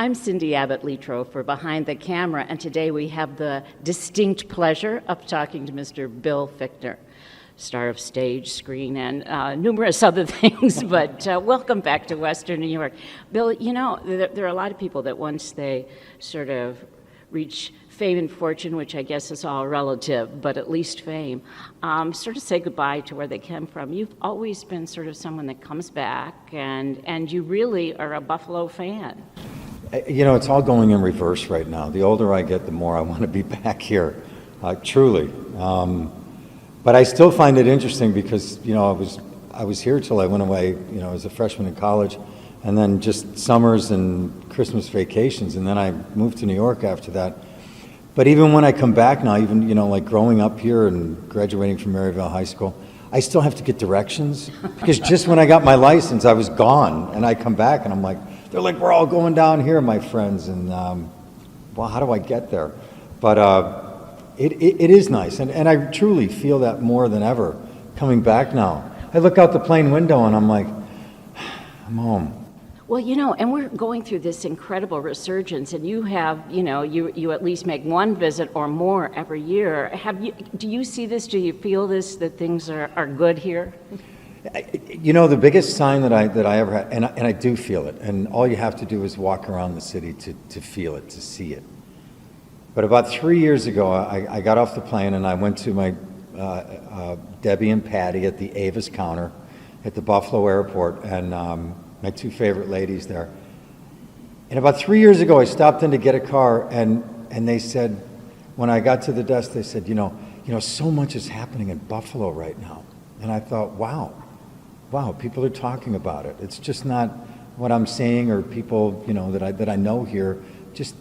I'm Cindy Abbott Letro for Behind the Camera, and today we have the distinct pleasure of talking to Mr. Bill Fichtner, star of stage, screen, and numerous other things, but welcome back to Western New York. Bill, you know, there are a lot of people that once they sort of reach fame and fortune, which I guess is all relative, but at least fame, sort of say goodbye to where they came from. You've always been sort of someone that comes back, and you really are a Buffalo fan. You know, it's all going in reverse right now. The older I get, the more I want to be back here, truly. But I still find it interesting because, you know, I was here till I went away, you know, as a freshman in college, and then just summers and Christmas vacations, and then I moved to New York after that. But even when I come back now, even, you know, like growing up here and graduating from Maryville High School, I still have to get directions because just when I got my license, I was gone, and I come back and I'm like, they're like, we're all going down here, my friends, and well, how do I get there? But it is nice, and I truly feel that more than ever coming back now. I look out the plane window and I'm like, I'm home. Well, you know, and we're going through this incredible resurgence, and you have, you know, you at least make one visit or more every year. Do you see this? Do you feel this, that things are good here? You know, the biggest sign that I ever had, and I do feel it, and all you have to do is walk around the city to feel it, to see it. But about 3 years ago, I got off the plane and I went to my Debbie and Patty at the Avis counter at the Buffalo airport, and my two favorite ladies there. And about 3 years ago, I stopped in to get a car, and they said, when I got to the desk, they said, you know, so much is happening in Buffalo right now. And I thought, wow, people are talking about it. It's just not what I'm seeing or people, you know, that I know here, just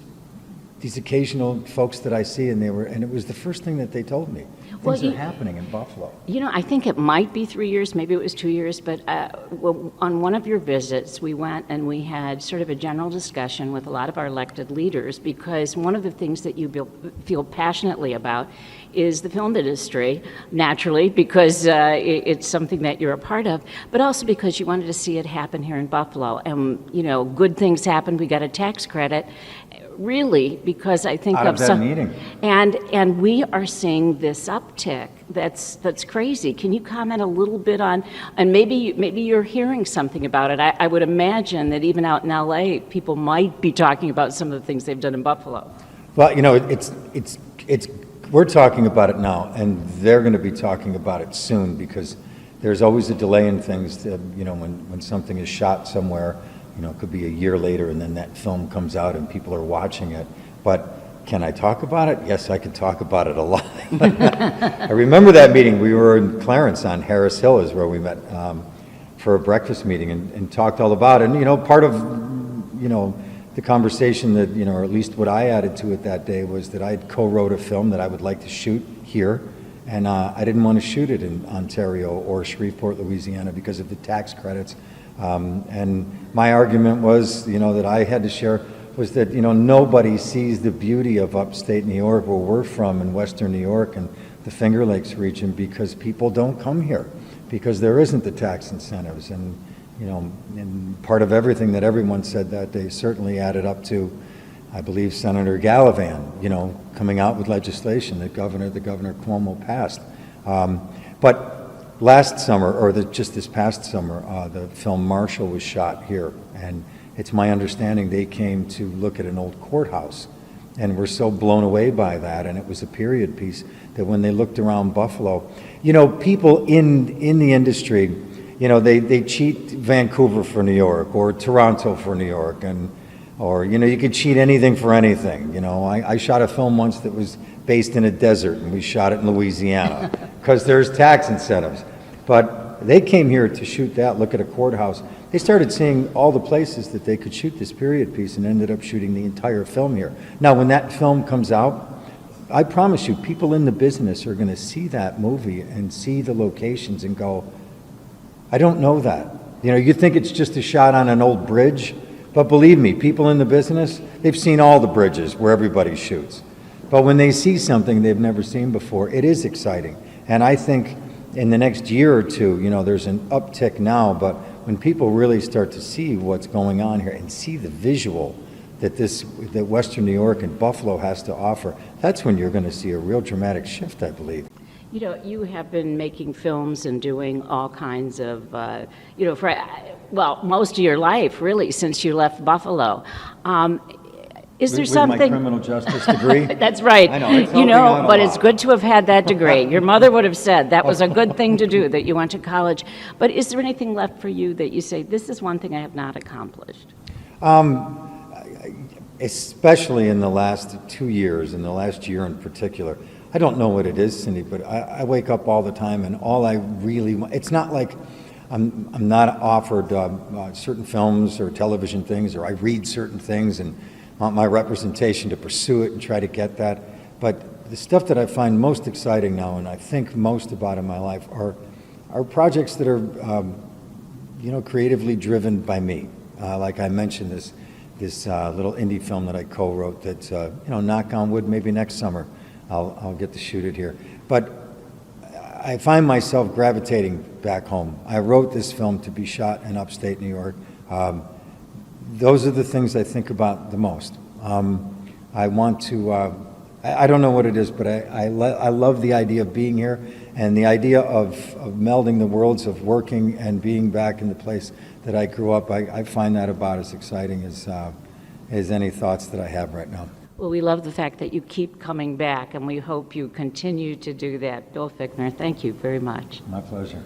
these occasional folks that I see, and it was the first thing that they told me. Things are happening in Buffalo. You know, I think it might be 3 years, maybe it was 2 years, but on one of your visits, we went and we had sort of a general discussion with a lot of our elected leaders, because one of the things that you feel passionately about is the film industry, naturally, because it's something that you're a part of, but also because you wanted to see it happen here in Buffalo. And, you know, good things happened. We got a tax credit. Really, because I think out of that meeting. And we are seeing this uptick that's crazy. Can you comment a little bit on, and maybe you're hearing something about it. I would imagine that even out in LA, people might be talking about some of the things they've done in Buffalo. Well, you know, we're talking about it now, and they're going to be talking about it soon, because there's always a delay in things. You know, when something is shot somewhere, you know, it could be a year later, and then that film comes out and people are watching it. But can I talk about it? Yes, I can talk about it a lot. I remember that meeting. We were in Clarence on Harris Hill is where we met for a breakfast meeting and talked all about it. And, you know, part of, you know, the conversation that, you know, or at least what I added to it that day was that I had co-wrote a film that I would like to shoot here. And I didn't want to shoot it in Ontario or Shreveport, Louisiana, because of the tax credits. And my argument was, you know, that I had to share was that, you know, nobody sees the beauty of upstate New York, where we're from, in Western New York and the Finger Lakes region, because people don't come here, because there isn't the tax incentives. And, you know, and part of everything that everyone said that day certainly added up to, I believe, Senator Gallivan, you know, coming out with legislation that the Governor Cuomo passed. But last summer, or just this past summer, the film Marshall was shot here, and it's my understanding they came to look at an old courthouse, and were so blown away by that, and it was a period piece, that when they looked around Buffalo, you know, people in the industry, you know, they cheat Vancouver for New York, or Toronto for New York, or, you know, you could cheat anything for anything. You know, I shot a film once that was based in a desert, and we shot it in Louisiana, because there's tax incentives. But they came here to shoot that, look at a courthouse. They started seeing all the places that they could shoot this period piece, and ended up shooting the entire film here. Now, when that film comes out, I promise you, people in the business are going to see that movie and see the locations and go, I don't know that. You know, you think it's just a shot on an old bridge, but believe me, people in the business, they've seen all the bridges where everybody shoots. But when they see something they've never seen before, it is exciting. And I think in the next year or two, you know, there's an uptick now, but when people really start to see what's going on here and see the visual that Western New York and Buffalo has to offer, that's when you're going to see a real dramatic shift, I believe. You know, you have been making films and doing all kinds of, for, well, most of your life, really, since you left Buffalo. Is there something? With my criminal justice degree? That's right. I know, it's helping out a but lot. it's good to have had that degree. Your mother would have said that was a good thing to do, that you went to college. But is there anything left for you that you say, this is one thing I have not accomplished? Especially in the last 2 years, in the last year in particular. I don't know what it is, Cindy, but I wake up all the time, and all I really want, it's not like I'm not offered certain films or television things, or I read certain things and want my representation to pursue it and try to get that. But the stuff that I find most exciting now, and I think most about in my life, are projects that are, creatively driven by me. Like I mentioned, this little indie film that I co-wrote that's, knock on wood, maybe next summer I'll get to shoot it here. But I find myself gravitating back home. I wrote this film to be shot in upstate New York. Those are the things I think about the most. I want to, I don't know what it is, but I love the idea of being here, and the idea of melding the worlds of working and being back in the place that I grew up. I find that about as exciting as any thoughts that I have right now. Well, we love the fact that you keep coming back, and we hope you continue to do that. Bill Fichtner, thank you very much. My pleasure.